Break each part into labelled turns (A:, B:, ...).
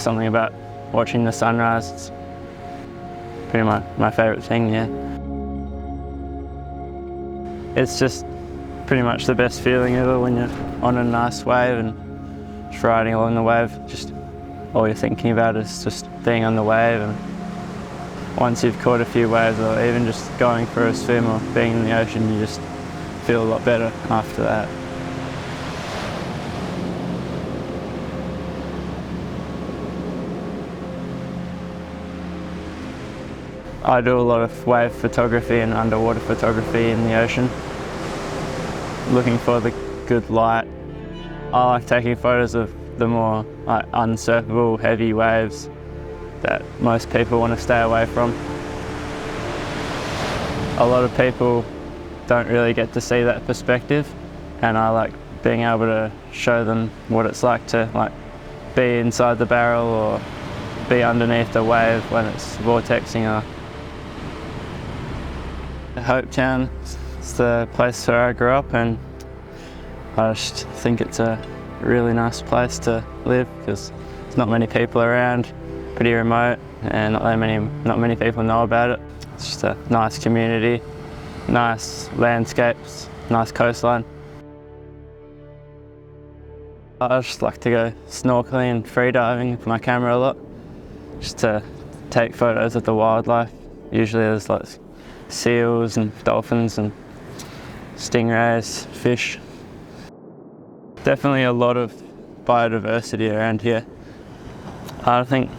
A: something about watching the sunrise. It's pretty much my favourite thing, yeah. It's just pretty much the best feeling ever when you're on a nice wave and just riding along the wave. Just all you're thinking about is just being on the wave, and once you've caught a few waves, or even just going for a swim or being in the ocean, you just feel a lot better after that. I do a lot of wave photography and underwater photography in the ocean, looking for the good light. I like taking photos of the more unsurfable, heavy waves that most people want to stay away from. A lot of people don't really get to see that perspective, and I like being able to show them what it's like to be inside the barrel or be underneath the wave when it's vortexing. Hopetown is the place where I grew up, and I just think it's a really nice place to live because there's not many people around, pretty remote, and not many people know about it. It's just a nice community, nice landscapes, nice coastline. I just like to go snorkeling and freediving with my camera a lot, just to take photos of the wildlife. Usually there's like seals and dolphins and stingrays, fish. Definitely a lot of biodiversity around here. I think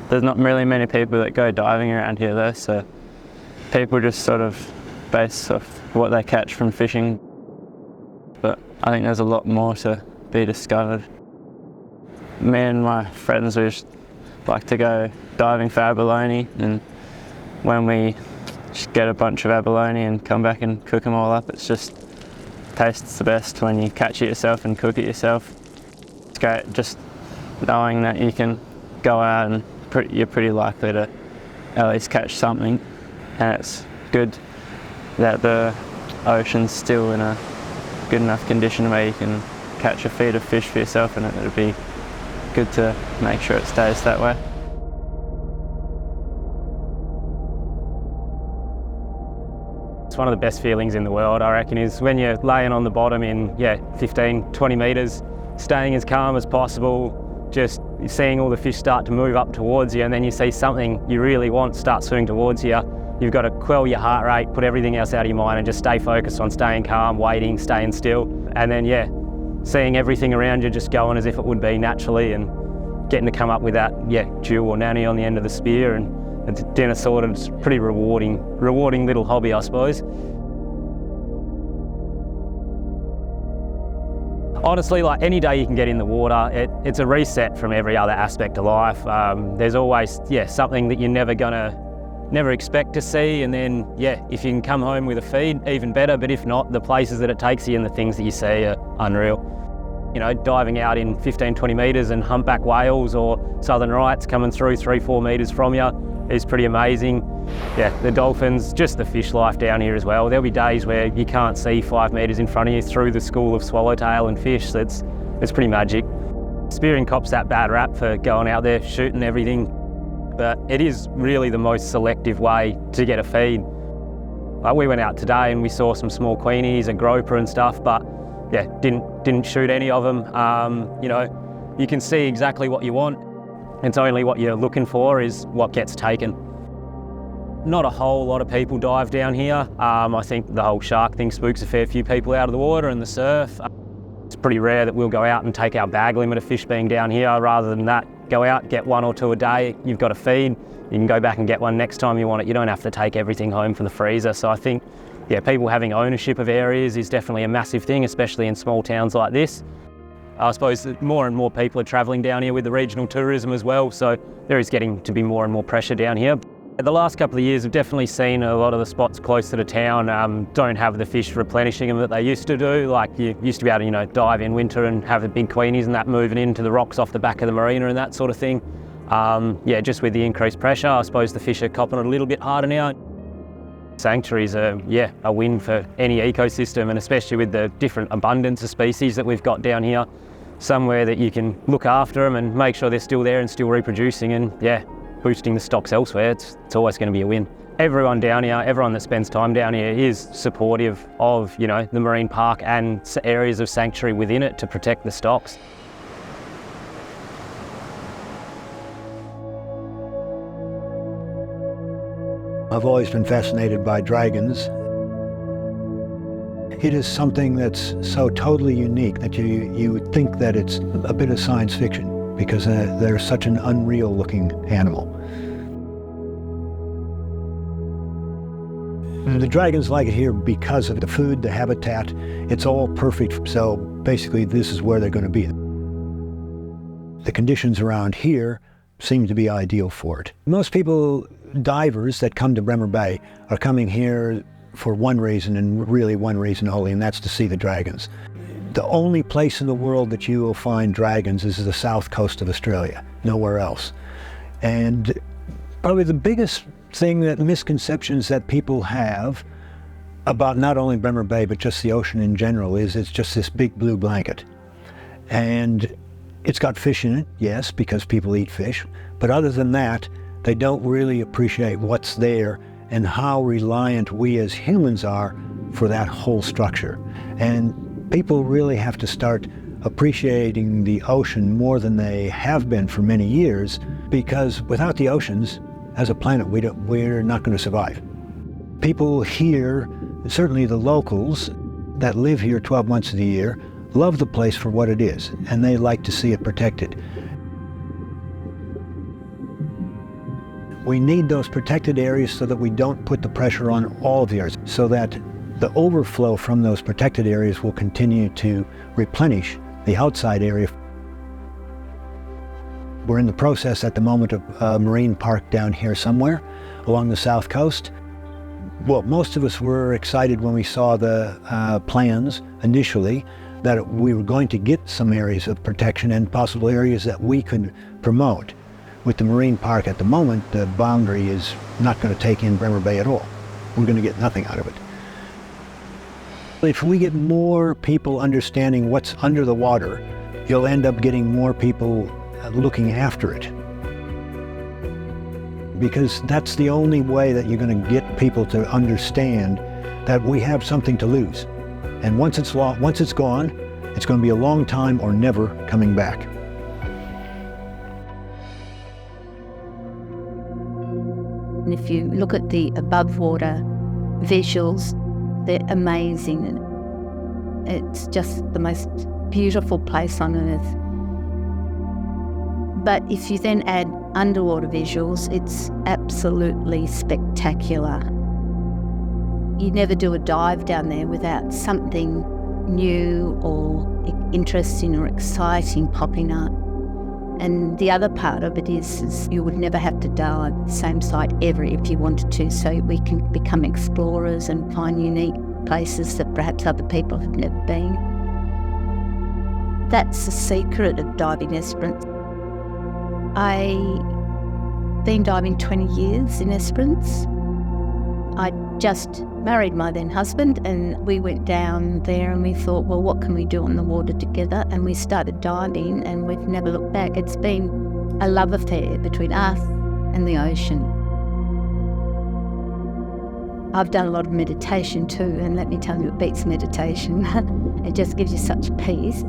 A: there's not really many people that go diving around here though, so people just sort of base off what they catch from fishing. But I think there's a lot more to be discovered. Me and my friends, we just like to go diving for abalone, and when we just get a bunch of abalone and come back and cook them all up, it's just tastes the best when you catch it yourself and cook it yourself. It's great just knowing that you can go out and you're pretty likely to at least catch something, and it's good that the ocean's still in a good enough condition where you can catch a feed of fish for yourself, and it'd be good to make sure it stays that way.
B: One of the best feelings in the world, I reckon, is when you're laying on the bottom in 15, 20 metres, staying as calm as possible, just seeing all the fish start to move up towards you, and then you see something you really want start swimming towards you. You've got to quell your heart rate, put everything else out of your mind, and just stay focused on staying calm, waiting, staying still, and then seeing everything around you just going as if it would be naturally, and getting to come up with that jewel or nanny on the end of the spear, and it's dinner sorted. It's a pretty rewarding little hobby, I suppose. Honestly, like any day you can get in the water, it's a reset from every other aspect of life. There's always something that you're never expect to see, and then if you can come home with a feed, even better. But if not, the places that it takes you and the things that you see are unreal. You know, diving out in 15, 20 metres and humpback whales or southern rights coming through 3-4 metres from you is pretty amazing. The dolphins, just the fish life down here as well. There'll be days where you can't see 5 metres in front of you through the school of swallowtail and fish. So it's pretty magic. Spearing cops that bad rap for going out there shooting everything, but it is really the most selective way to get a feed. Like we went out today and we saw some small queenies, a groper and stuff, but didn't shoot any of them. You can see exactly what you want. It's only what you're looking for is what gets taken. Not a whole lot of people dive down here. I think the whole shark thing spooks a fair few people out of the water and the surf. It's pretty rare that we'll go out and take our bag limit of fish being down here. Rather than that, go out, get 1 or 2 a day. You've got a feed. You can go back and get one next time you want it. You don't have to take everything home from the freezer. So I think, people having ownership of areas is definitely a massive thing, especially in small towns like this. I suppose that more and more people are travelling down here with the regional tourism as well, so there is getting to be more and more pressure down here. The last couple of years I've definitely seen a lot of the spots close to the town don't have the fish replenishing them that they used to do. Like you used to be able to dive in winter and have the big queenies and that moving into the rocks off the back of the marina and that sort of thing. Just with the increased pressure, I suppose the fish are copping it a little bit harder now. Sanctuaries are a win for any ecosystem, and especially with the different abundance of species that we've got down here. somewhere that you can look after them and make sure they're still there and still reproducing, and yeah, boosting the stocks elsewhere, it's always going to be a win. Everyone down here, everyone that spends time down here is supportive of, you know, the marine park and areas of sanctuary within it to protect the stocks.
C: I've always been fascinated by dragons. It is something that's so totally unique that you would think that it's a bit of science fiction, because they're such an unreal looking animal. The dragons like it here because of the food, the habitat. It's all perfect, so basically this is where they're going to be. The conditions around here seem to be ideal for it. Most people, divers that come to Bremer Bay, are coming here for one reason, and really one reason only, and that's to see the dragons. The only place in the world that you will find dragons is the south coast of Australia, nowhere else. And probably the biggest thing, that misconceptions that people have about not only Bremer Bay but just the ocean in general, is it's just this big blue blanket. And it's got fish in it, yes, because people eat fish, but other than that, they don't really appreciate what's there and how reliant we as humans are for that whole structure. And people really have to start appreciating the ocean more than they have been for many years, because without the oceans, as a planet, we're not going to survive. People here, certainly the locals that live here 12 months of the year, love the place for what it is, and they like to see it protected. We need those protected areas so that we don't put the pressure on all of the areas, so that the overflow from those protected areas will continue to replenish the outside area. We're in the process at the moment of a marine park down here somewhere along the south coast. Well, most of us were excited when we saw the plans initially that we were going to get some areas of protection and possible areas that we could promote. With the marine park at the moment, the boundary is not going to take in Bremer Bay at all. We're going to get nothing out of it. If we get more people understanding what's under the water, you'll end up getting more people looking after it. Because that's the only way that you're going to get people to understand that we have something to lose. And once it's gone, it's going to be a long time or never coming back.
D: And if you look at the above water visuals, they're amazing. It's just the most beautiful place on earth. But if you then add underwater visuals, it's absolutely spectacular. You never do a dive down there without something new or interesting or exciting popping up. And the other part of it is you would never have to dive the same site ever if you wanted to, so we can become explorers and find unique places that perhaps other people have never been. That's the secret of diving Esperance. I've been diving 20 years in Esperance. I just married my then husband, and we went down there and we thought, well, what can we do on the water together? And we started diving, and we've never looked back. It's been a love affair between us and the ocean. I've done a lot of meditation too, and let me tell you, it beats meditation. It just gives you such peace.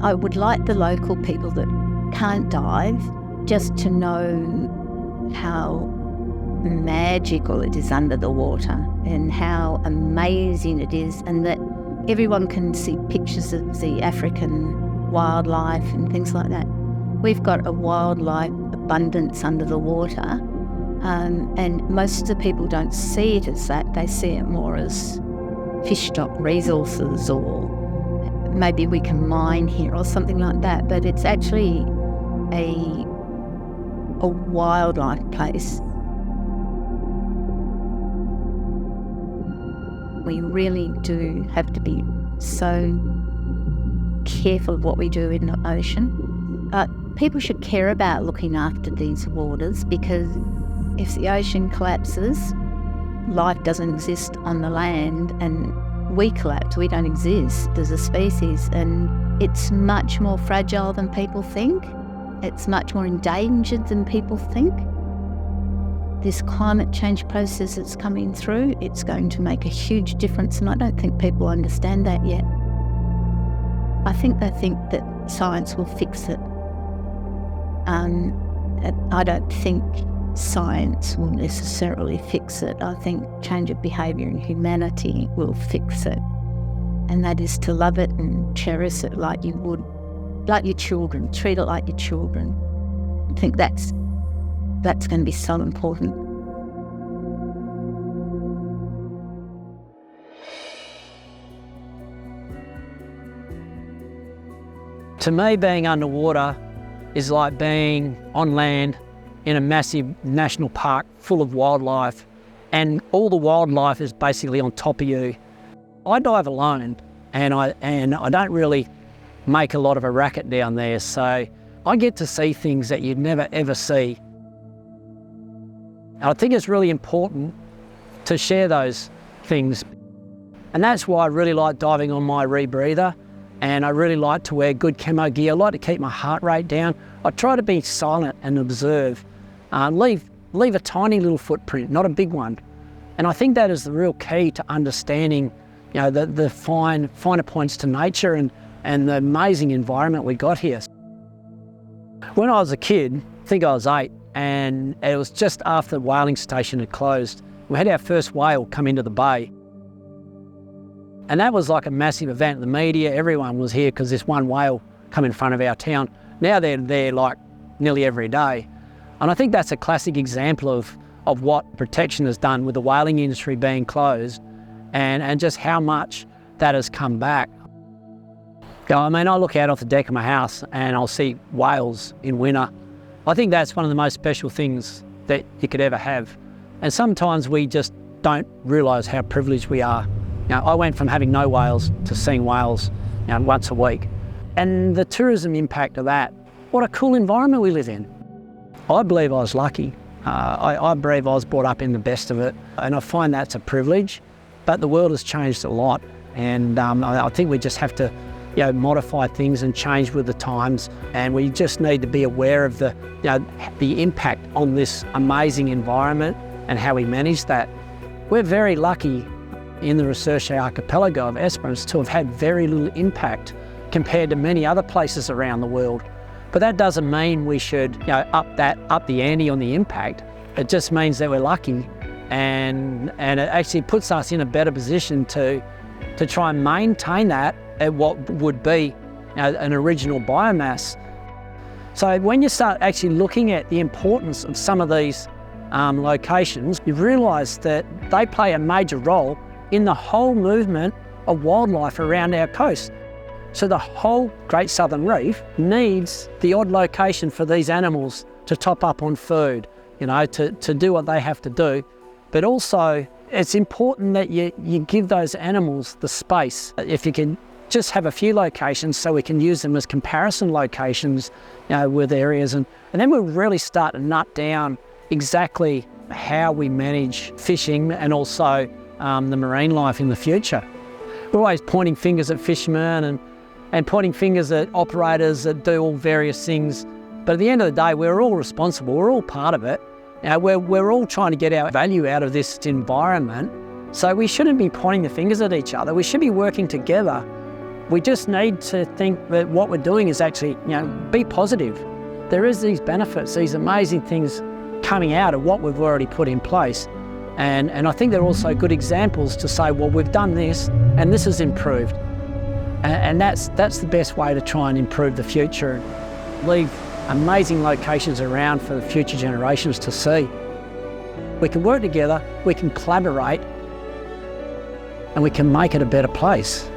D: I would like the local people that can't dive just to know how magical it is under the water and how amazing it is, and that everyone can see pictures of the African wildlife and things like that. We've got a wildlife abundance under the water, and most of the people don't see it as that. They see it more as fish stock resources, or maybe we can mine here or something like that, but it's actually a wildlife place. We really do have to be so careful of what we do in the ocean. People should care about looking after these waters, because if the ocean collapses, life doesn't exist on the land, and we collapse, we don't exist as a species, and it's much more fragile than people think. It's much more endangered than people think. This climate change process that's coming through, it's going to make a huge difference, and I don't think people understand that yet. I think they think that science will fix it. I don't think science will necessarily fix it. I think change of behaviour in humanity will fix it. And that is to love it and cherish it like you would, like your children, treat it like your children. I think that's going to be so important.
E: To me, being underwater is like being on land in a massive national park full of wildlife, and all the wildlife is basically on top of you. I dive alone, and I don't really make a lot of a racket down there, so I get to see things that you'd never ever see. And I think it's really important to share those things, and that's why I really like diving on my rebreather, and I really like to wear good camo gear. I like to keep my heart rate down. I try to be silent and observe. Leave a tiny little footprint, not a big one. And I think that is the real key to understanding, you know, the finer points to nature and the amazing environment we got here. When I was a kid, I think I was 8, and it was just after the whaling station had closed. We had our first whale come into the bay. And that was like a massive event. The media, everyone was here because this one whale come in front of our town. Now they're there like nearly every day. And I think that's a classic example of what protection has done with the whaling industry being closed, and just how much that has come back. You know, I mean, I look out off the deck of my house and I'll see whales in winter. I think that's one of the most special things that you could ever have. And sometimes we just don't realise how privileged we are. You know, I went from having no whales to seeing whales, you know, once a week. And the tourism impact of that, what a cool environment we live in. I believe I was lucky. I believe I was brought up in the best of it, and I find that's a privilege. But the world has changed a lot, and I think we just have to, you know, modify things and change with the times, and we just need to be aware of the, you know, the impact on this amazing environment and how we manage that. We're very lucky in the Research archipelago of Esperance to have had very little impact compared to many other places around the world. But that doesn't mean we should, you know, up the ante on the impact. It just means that we're lucky, and it actually puts us in a better position to try and maintain that at what would be, you know, an original biomass. So when you start actually looking at the importance of some of these locations, you realise that they play a major role in the whole movement of wildlife around our coast. So the whole Great Southern Reef needs the odd location for these animals to top up on food, you know, to do what they have to do. But also, it's important that you give those animals the space. If you can just have a few locations so we can use them as comparison locations, you know, with areas, and then we'll really start to nut down exactly how we manage fishing and also the marine life in the future. We're always pointing fingers at fishermen and pointing fingers at operators that do all various things. But at the end of the day, we're all responsible. We're all part of it. You know, we're all trying to get our value out of this environment. So we shouldn't be pointing the fingers at each other. We should be working together. We just need to think that what we're doing is actually, you know, be positive. There is these benefits, these amazing things coming out of what we've already put in place. And I think they're also good examples to say, well, we've done this and this has improved. And that's the best way to try and improve the future. Leave amazing locations around for the future generations to see. We can work together, we can collaborate, and we can make it a better place.